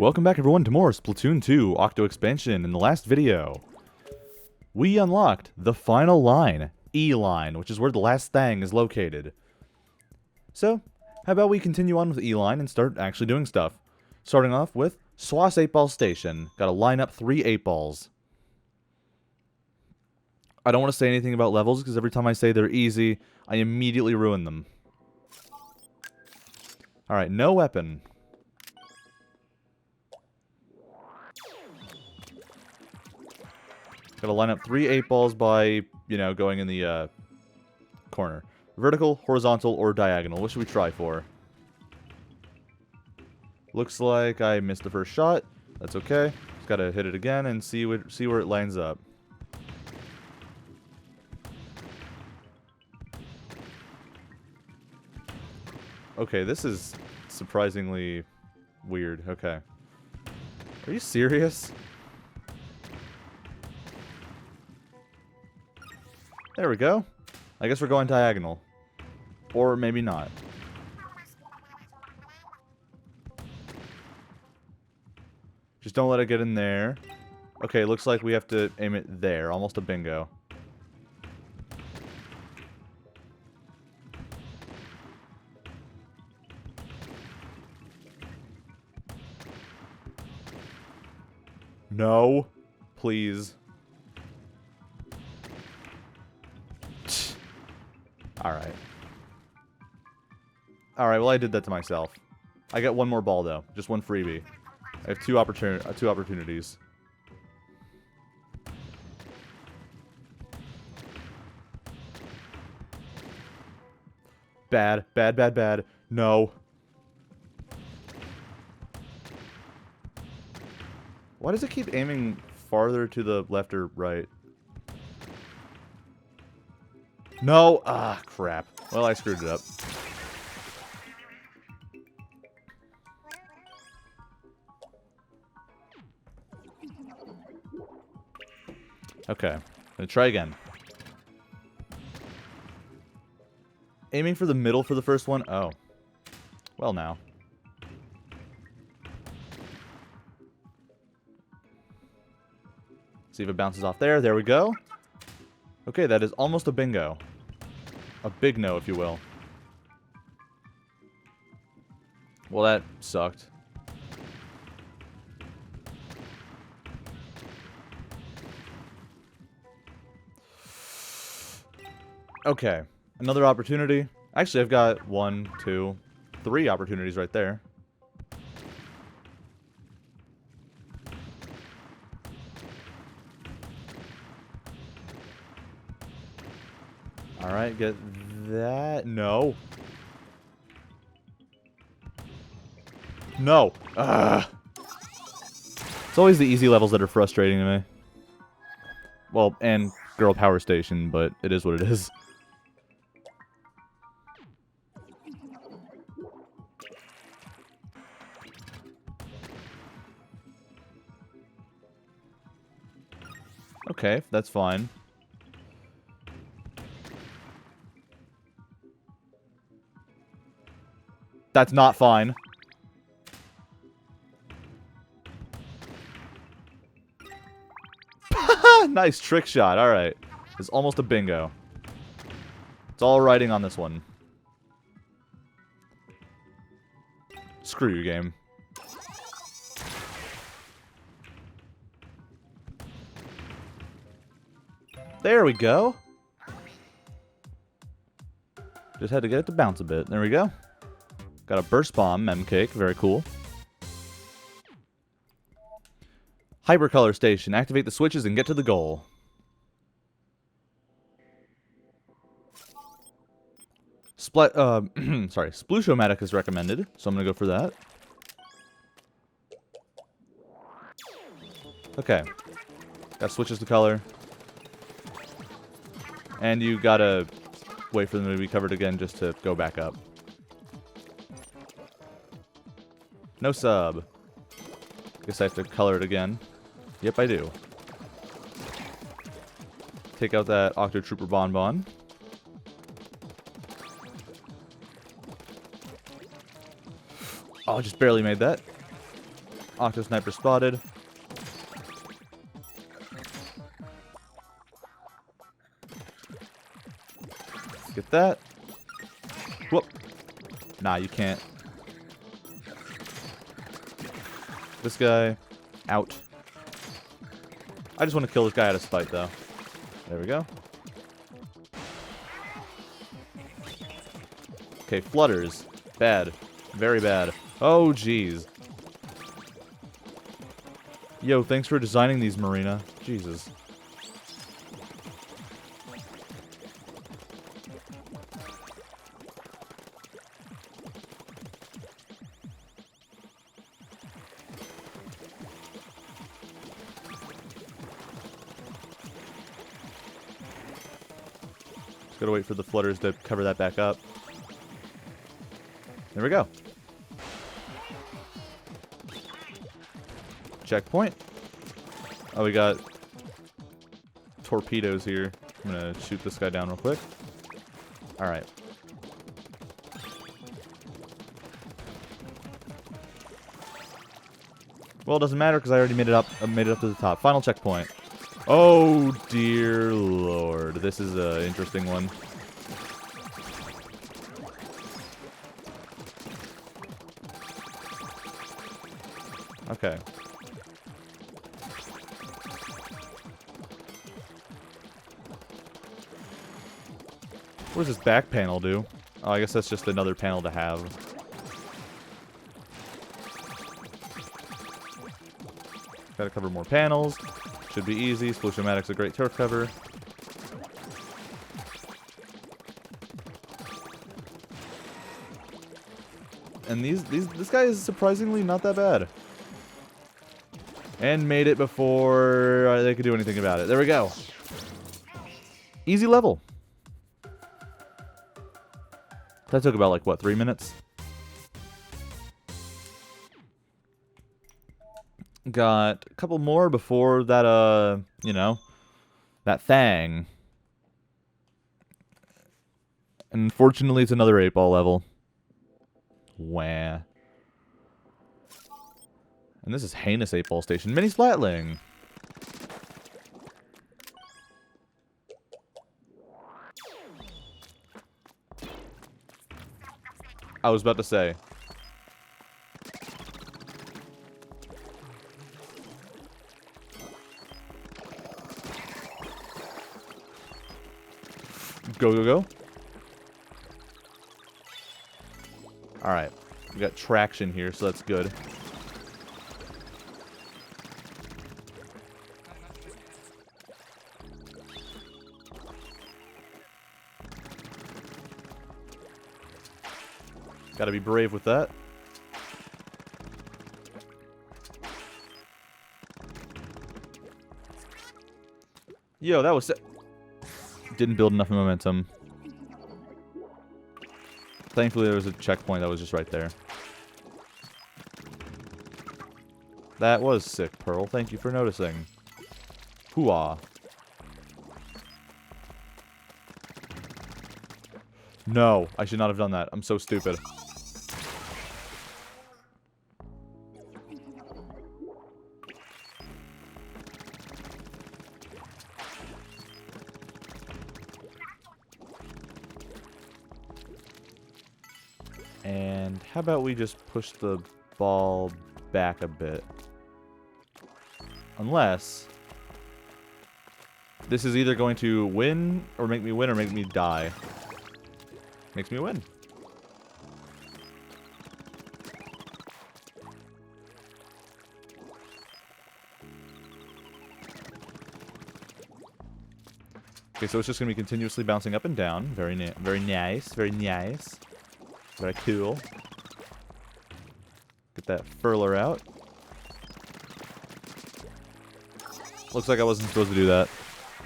Welcome back everyone to more Splatoon 2 Octo Expansion. In the last video, we unlocked the final line, E-line, which is where the last thang is located. So, how about we continue on with E-line and start actually doing stuff. Starting off with Swass 8-Ball Station. Gotta line up 3 8-balls. I don't want to say anything about levels, because every time I say they're easy, I immediately ruin them. Alright, no weapon. Gotta line up 3 8-balls by, going in the corner. Vertical, horizontal, or diagonal. What should we try for? Looks like I missed the first shot. That's okay. Just gotta hit it again and see where it lines up. Okay, this is surprisingly weird. Okay. Are you serious? There we go. I guess we're going diagonal. Or maybe not. Just don't let it get in there. Okay, looks like we have to aim it there. Almost a bingo. No. Please. Alright. Alright, well I did that to myself. I get one more ball though. Just one freebie. I have two opportunities. Bad. Bad, bad, bad. No. Why does it keep aiming farther to the left or right? No! Ah, crap. Well, I screwed it up. Okay. Gonna try again. Aiming for the middle for the first one? Oh. Well, now. See if it bounces off there. There we go. Okay, that is almost a bingo. A big no, if you will. Well, that sucked. Okay, another opportunity. Actually, I've got 1, 2, 3 opportunities right there. Alright, get that. No. No. Ugh. It's always the easy levels that are frustrating to me. Well, and Girl Power Station, but it is what it is. Okay, that's fine. That's not fine. Nice trick shot. Alright. It's almost a bingo. It's all riding on this one. Screw you, game. There we go. Just had to get it to bounce a bit. There we go. Got a burst bomb, mem cake, very cool. Hypercolor station, activate the switches and get to the goal. Splooshomatic is recommended, so I'm gonna go for that. Okay. Got switches to color. And you gotta wait for them to be covered again just to go back up. No sub. Guess I have to color it again. Yep, I do. Take out that Octo Trooper Bonbon. Oh, just barely made that. Octo Sniper spotted. Get that. Whoop. Nah, you can't. This guy. Out. I just want to kill this guy out of spite, though. There we go. Okay, flutters. Bad. Very bad. Oh, jeez. Yo, thanks for designing these, Marina. Jesus. Just gotta wait for the flutters to cover that back up. There we go. Checkpoint. Oh, we got torpedoes here. I'm gonna shoot this guy down real quick. Alright. Well, it doesn't matter because I already made it up. I made it up to the top. Final checkpoint. Oh dear lord, this is an interesting one. Okay. What does this back panel do? Oh, I guess that's just another panel to have. Gotta cover more panels. Should be easy. Splatoon-matic's a great turret cover. And this guy is surprisingly not that bad. And made it before they could do anything about it. There we go. Easy level. That took about, like, what, 3 minutes? Got a couple more before that, you know, that thang. Unfortunately, it's another 8-ball level. Wah. And this is heinous 8-ball station. Mini Splatling. I was about to say. Go, go, go. Alright. We got traction here, so that's good. Gotta be brave with that. Yo, that was... Didn't build enough momentum. Thankfully, there was a checkpoint that was just right there. That was sick, Pearl. Thank you for noticing. Hooah. No, I should not have done that. I'm so stupid. And how about we just push the ball back a bit? Unless this is either going to win or make me die. Makes me win. Okay, so it's just going to be continuously bouncing up and down. Very nice. Very nice. Very cool. Get that furler out. Looks like I wasn't supposed to do that.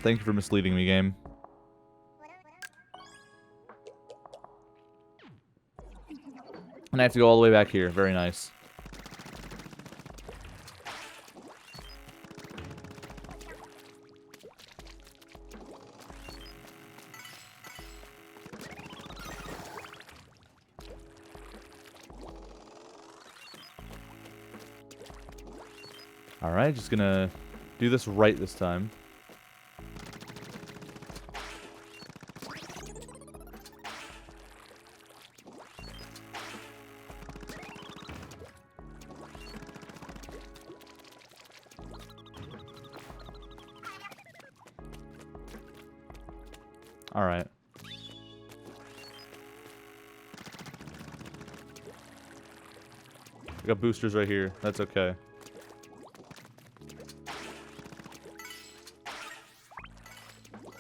Thank you for misleading me, game. And I have to go all the way back here. Very nice. Alright, just gonna do this right this time. Alright. I got boosters right here. That's okay.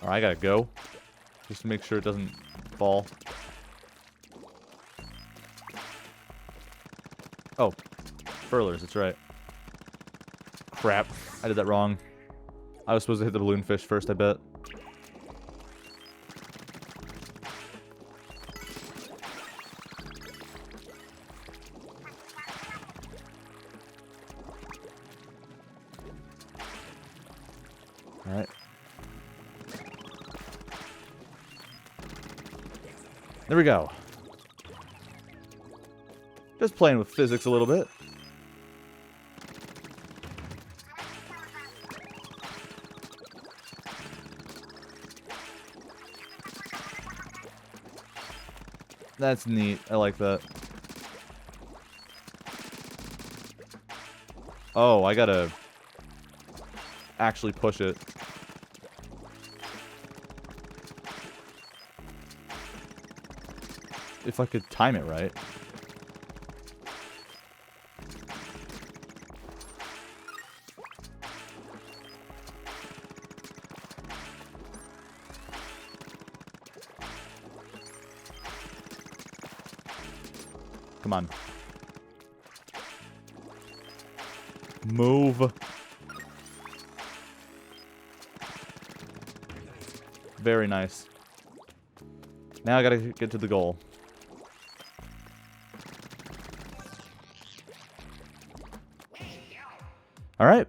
Alright, I gotta go. Just to make sure it doesn't fall. Oh. Furlers, that's right. Crap. I did that wrong. I was supposed to hit the balloon fish first, I bet. Alright. There we go. Just playing with physics a little bit. That's neat. I like that. Oh, I gotta actually push it. If I could time it right. Come on. Move. Very nice. Now I gotta get to the goal. Alright.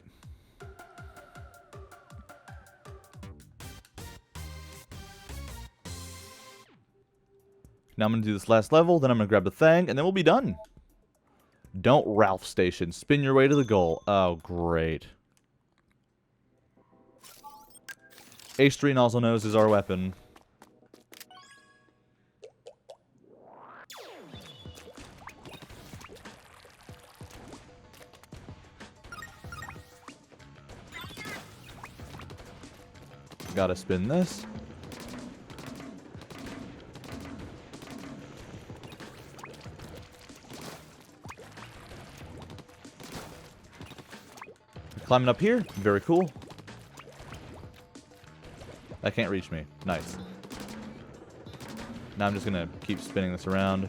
Now I'm going to do this last level, then I'm going to grab the thang, and then we'll be done. Don't Ralph Station. Spin your way to the goal. Oh, great. H3 nozzle nose is our weapon. Gotta spin this. Climbing up here. Very cool. That can't reach me. Nice. Now I'm just gonna keep spinning this around.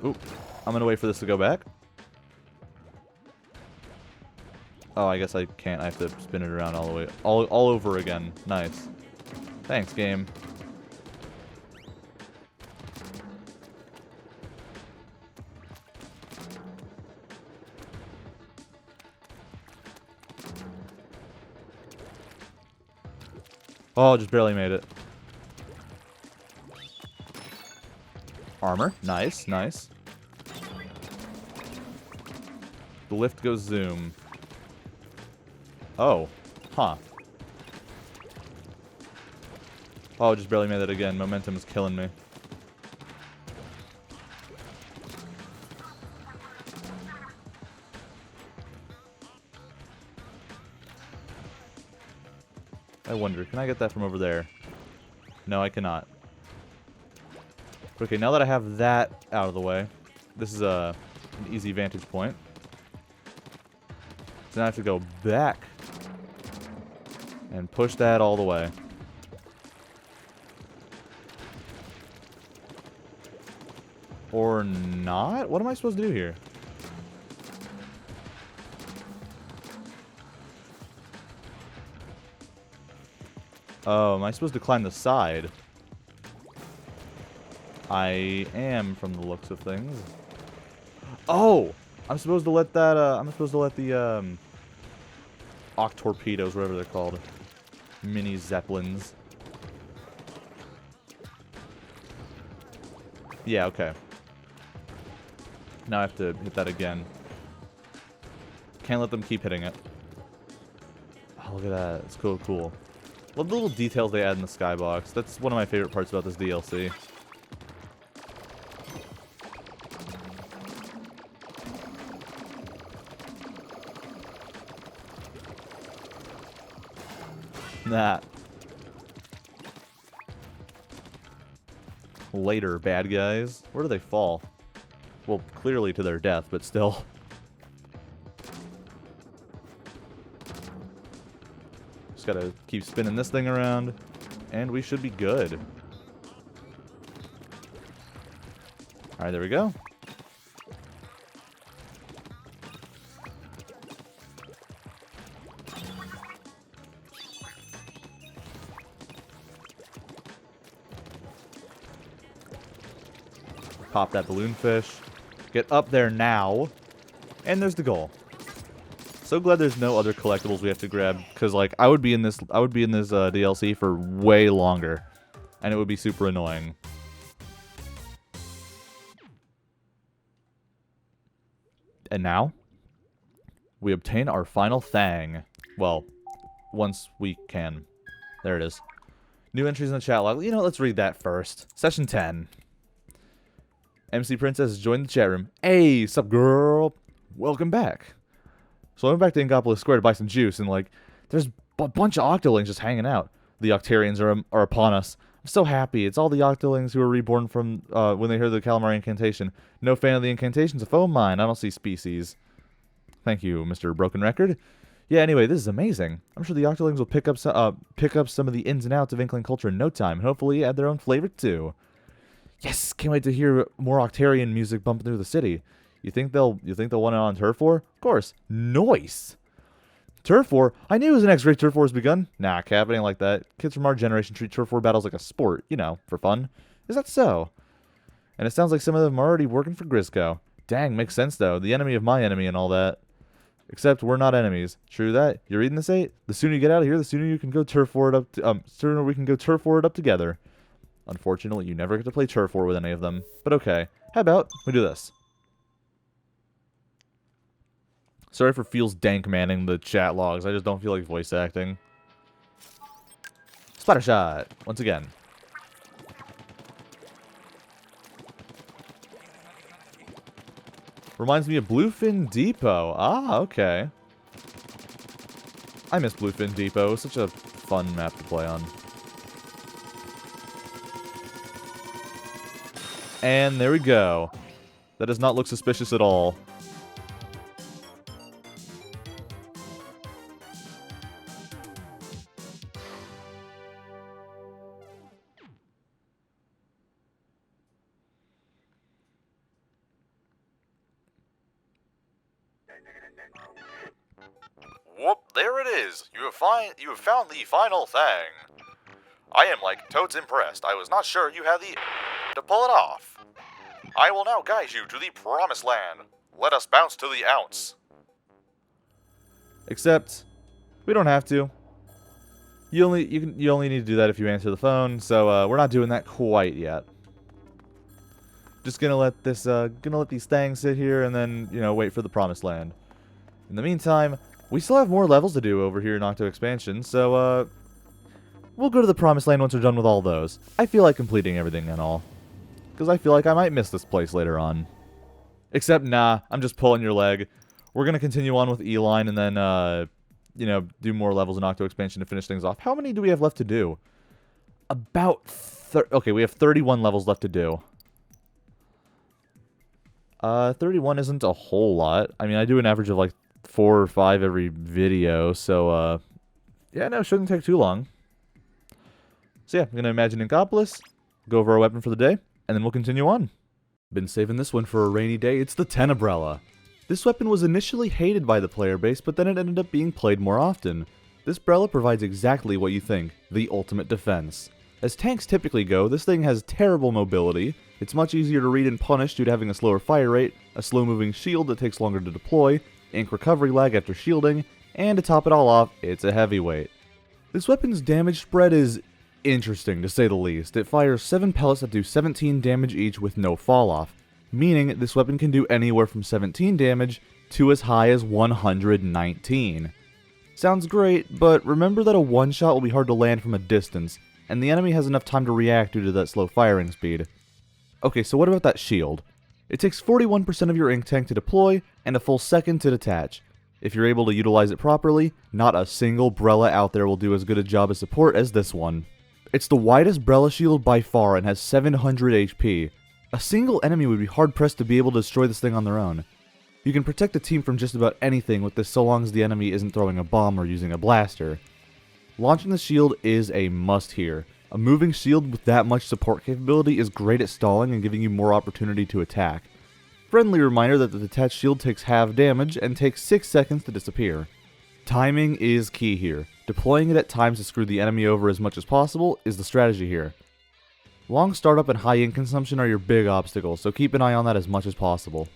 Oop. I'm gonna wait for this to go back. Oh, I guess I can't. I have to spin it around all the way. All over again. Nice. Thanks, game. Oh, just barely made it. Armor. Nice, nice. The lift goes zoom. Oh. Huh. Oh, just barely made it again. Momentum is killing me. I wonder, can I get that from over there? No, I cannot. Okay, now that I have that out of the way, this is an easy vantage point. So now I have to go back and push that all the way. Or not? What am I supposed to do here? Oh, am I supposed to climb the side? I am, from the looks of things. Oh! I'm supposed to let that, I'm supposed to let the, Octorpedos, whatever they're called. Mini Zeppelins. Yeah, okay. Now I have to hit that again. Can't let them keep hitting it. Oh, look at that. It's cool. Love the little details they add in the skybox. That's one of my favorite parts about this DLC. Nah. Later, bad guys. Where do they fall? Well, clearly to their death, but still. Just gotta keep spinning this thing around, and we should be good. Alright, there we go. Pop that balloon fish. Get up there now. And there's the goal. So glad there's no other collectibles we have to grab, because like I would be in this DLC for way longer, and it would be super annoying. And now we obtain our final thang. Well, once we can. There it is. New entries in the chat log. You know, let's read that first. Session 10. MC Princess has joined the chat room. Hey, sup girl? Welcome back. So I went back to Inkopolis Square to buy some juice, and like, there's a bunch of Octolings just hanging out. The Octarians are upon us. I'm so happy. It's all the Octolings who were reborn from when they heard the Calamari incantation. No fan of the incantation's a foe of mine. I don't see species. Thank you, Mr. Broken Record. Yeah, anyway, this is amazing. I'm sure the Octolings will pick up some of the ins and outs of Inkling culture in no time, and hopefully add their own flavor too. Yes, can't wait to hear more Octarian music bumping through the city. You think they'll want it on Turf War? Of course. Nice. Turf War? I knew it was an X-Ray Turf War has begun. Nah, Cap, it ain't like that. Kids from our generation treat Turf War battles like a sport, you know, for fun. Is that so? And it sounds like some of them are already working for Grisco. Dang, makes sense though. The enemy of my enemy and all that. Except we're not enemies. True that? You reading this, 8? The sooner you get out of here, the sooner you can go Turf War it up. Sooner we can go Turf War it up together. Unfortunately, you never get to play Turf War with any of them. But okay. How about we do this? Sorry for feels dank manning the chat logs. I just don't feel like voice acting. Splatter shot. Once again. Reminds me of Bluefin Depot. Ah, okay. I miss Bluefin Depot. It was such a fun map to play on. And there we go. That does not look suspicious at all. Whoop, there it is. You have found the final thing. I am like toads impressed. I was not sure you had the to pull it off. I will now guide you to the promised land. Let us bounce to the ounce. Except, we don't have to. You only need to do that if you answer the phone. So we're not doing that quite yet. Just gonna let these thangs sit here and then wait for the promised land. In the meantime, we still have more levels to do over here in Octo Expansion. So we'll go to the promised land once we're done with all those. I feel like completing everything and all. Because I feel like I might miss this place later on. Except, nah, I'm just pulling your leg. We're going to continue on with E-Line and then, do more levels in Octo Expansion to finish things off. How many do we have left to do? About okay, we have 31 levels left to do. 31 isn't a whole lot. I mean, I do an average of like 4 or 5 every video, so, yeah, no, it shouldn't take too long. So yeah, I'm going to imagine Inkopolis, go over our weapon for the day, and then we'll continue on. Been saving this one for a rainy day. It's the Tenebrella. This weapon was initially hated by the player base, but then it ended up being played more often. This Brella provides exactly what you think, the ultimate defense. As tanks typically go, this thing has terrible mobility, it's much easier to read and punish due to having a slower fire rate, a slow-moving shield that takes longer to deploy, ink recovery lag after shielding, and to top it all off, it's a heavyweight. This weapon's damage spread is interesting, to say the least. It fires 7 pellets that do 17 damage each with no fall-off, meaning this weapon can do anywhere from 17 damage to as high as 119. Sounds great, but remember that a one-shot will be hard to land from a distance, and the enemy has enough time to react due to that slow firing speed. Okay, so what about that shield? It takes 41% of your ink tank to deploy, and a full second to detach. If you're able to utilize it properly, not a single Brella out there will do as good a job as support as this one. It's the widest Brella shield by far and has 700 HP. A single enemy would be hard-pressed to be able to destroy this thing on their own. You can protect a team from just about anything with this so long as the enemy isn't throwing a bomb or using a blaster. Launching the shield is a must here. A moving shield with that much support capability is great at stalling and giving you more opportunity to attack. Friendly reminder that the detached shield takes half damage and takes 6 seconds to disappear. Timing is key here. Deploying it at times to screw the enemy over as much as possible is the strategy here. Long startup and high ink consumption are your big obstacles, so keep an eye on that as much as possible.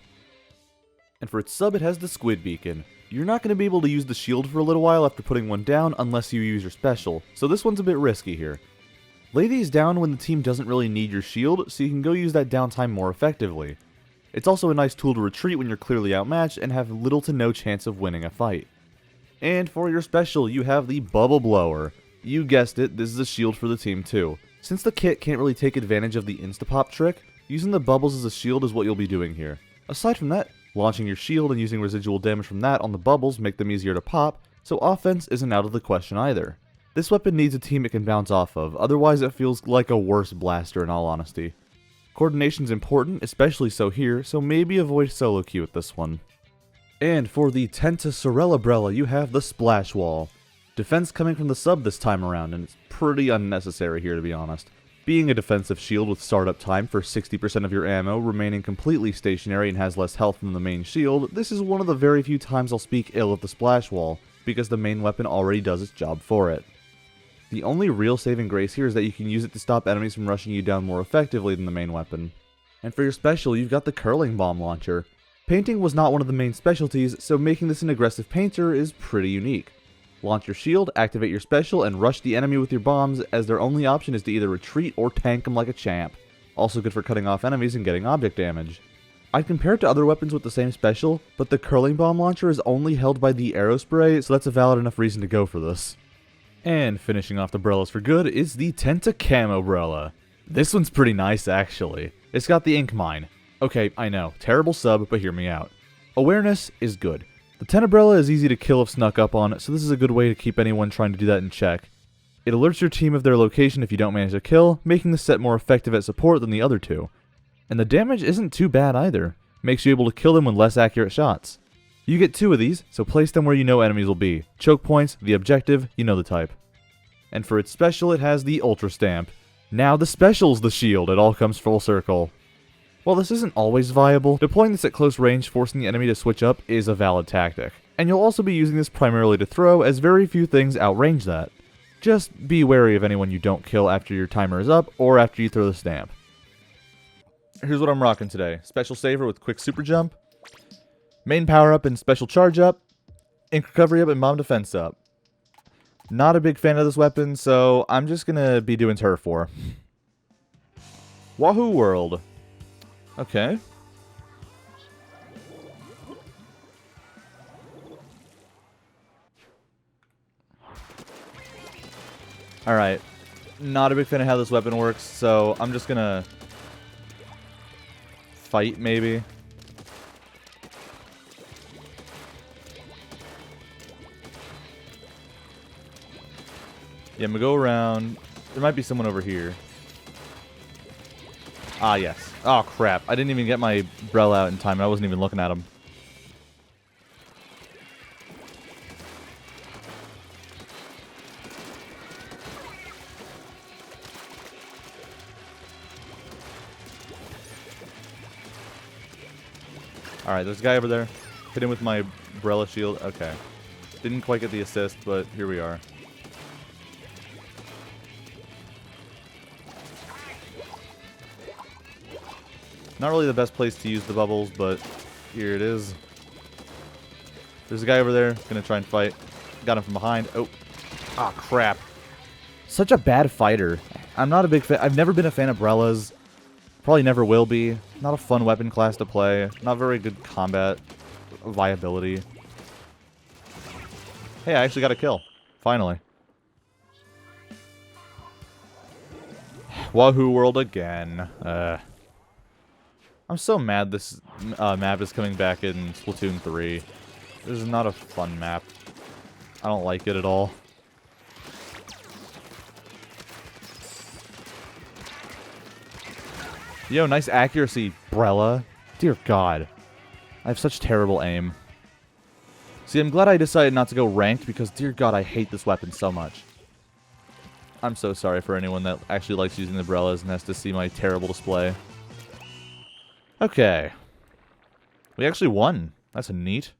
And for its sub, it has the Squid Beacon. You're not going to be able to use the shield for a little while after putting one down unless you use your special, so this one's a bit risky here. Lay these down when the team doesn't really need your shield, so you can go use that downtime more effectively. It's also a nice tool to retreat when you're clearly outmatched and have little to no chance of winning a fight. And for your special, you have the Bubble Blower. You guessed it, this is a shield for the team too. Since the kit can't really take advantage of the Instapop trick, using the bubbles as a shield is what you'll be doing here. Aside from that, launching your shield and using residual damage from that on the bubbles make them easier to pop, so offense isn't out of the question either. This weapon needs a team it can bounce off of, otherwise it feels like a worse blaster in all honesty. Coordination's important, especially so here, so maybe avoid solo queue with this one. And for the Tentasorella Brella, you have the Splash Wall. Defense coming from the sub this time around, and it's pretty unnecessary here to be honest. Being a defensive shield with startup time for 60% of your ammo, remaining completely stationary and has less health than the main shield, this is one of the very few times I'll speak ill of the Splash Wall, because the main weapon already does its job for it. The only real saving grace here is that you can use it to stop enemies from rushing you down more effectively than the main weapon. And for your special, you've got the Curling Bomb Launcher. Painting was not one of the main specialties, so making this an aggressive painter is pretty unique. Launch your shield, activate your special, and rush the enemy with your bombs, as their only option is to either retreat or tank them like a champ. Also good for cutting off enemies and getting object damage. I'd compare it to other weapons with the same special, but the Curling Bomb Launcher is only held by the Arrow Spray, so that's a valid enough reason to go for this. And finishing off the Brellas for good is the Tentacamo Brella. This one's pretty nice actually. It's got the Ink Mine. Okay, I know, terrible sub, but hear me out. Awareness is good. The Tenebrella is easy to kill if snuck up on, so this is a good way to keep anyone trying to do that in check. It alerts your team of their location if you don't manage to kill, making the set more effective at support than the other two. And the damage isn't too bad either. Makes you able to kill them with less accurate shots. You get 2 of these, so place them where you know enemies will be. Choke points, the objective, you know the type. And for its special, it has the Ultra Stamp. Now the special's the shield, it all comes full circle. While this isn't always viable, deploying this at close range forcing the enemy to switch up is a valid tactic. And you'll also be using this primarily to throw, as very few things outrange that. Just be wary of anyone you don't kill after your timer is up, or after you throw the stamp. Here's what I'm rocking today. Special Saver with Quick Super Jump, Main Power Up and Special Charge Up, Ink Recovery Up and Bomb Defense Up. Not a big fan of this weapon, so I'm just gonna be doing Turf War. Wahoo World. Okay. Alright. Not a big fan of how this weapon works, so I'm just gonna fight, maybe. Yeah, I'm gonna go around. There might be someone over here. Ah, yes. Oh, crap. I didn't even get my Brell out in time, and I wasn't even looking at him. Alright, there's a guy over there. Hit him with my Brella shield. Okay. Didn't quite get the assist, but here we are. Not really the best place to use the bubbles, but here it is. There's a guy over there. Gonna try and fight. Got him from behind. Oh. Ah, crap. Such a bad fighter. I'm not a big fan. I've never been a fan of Brellas. Probably never will be. Not a fun weapon class to play. Not very good combat. viability. Hey, I actually got a kill. Finally. Wahoo World again. I'm so mad this map is coming back in Splatoon 3. This is not a fun map. I don't like it at all. Yo, nice accuracy, Brella. Dear God. I have such terrible aim. See, I'm glad I decided not to go ranked because, dear God, I hate this weapon so much. I'm so sorry for anyone that actually likes using the Brellas and has to see my terrible display. Okay. We actually won. That's neat.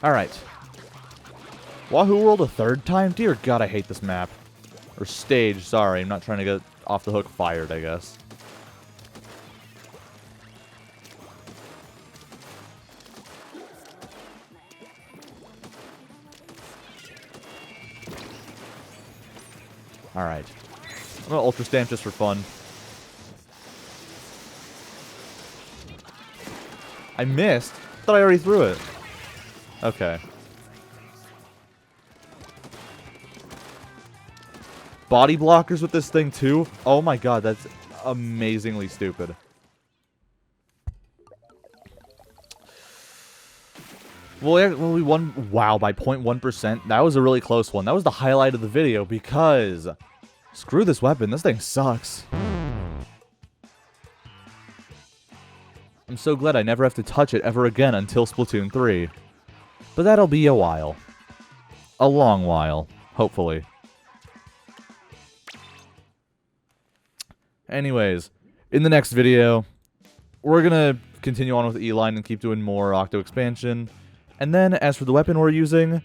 Alright. Wahoo World a third time? Dear God, I hate this map. Or stage, sorry. I'm not trying to get off the hook fired, I guess. Alright. I'm gonna Ultra Stamp just for fun. I missed? Thought I already threw it. Okay. Body blockers with this thing too? Oh my God, that's amazingly stupid. Well, we won, wow, by 0.1%. That was a really close one. That was the highlight of the video because screw this weapon. This thing sucks. I'm so glad I never have to touch it ever again until Splatoon 3. But that'll be a while. A long while, hopefully. Anyways, in the next video, we're gonna continue on with E-Line and keep doing more Octo Expansion. And then, as for the weapon we're using,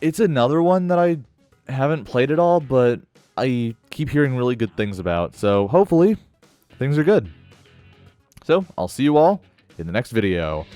it's another one that I haven't played at all, but I keep hearing really good things about. So, hopefully, things are good. So, I'll see you all in the next video.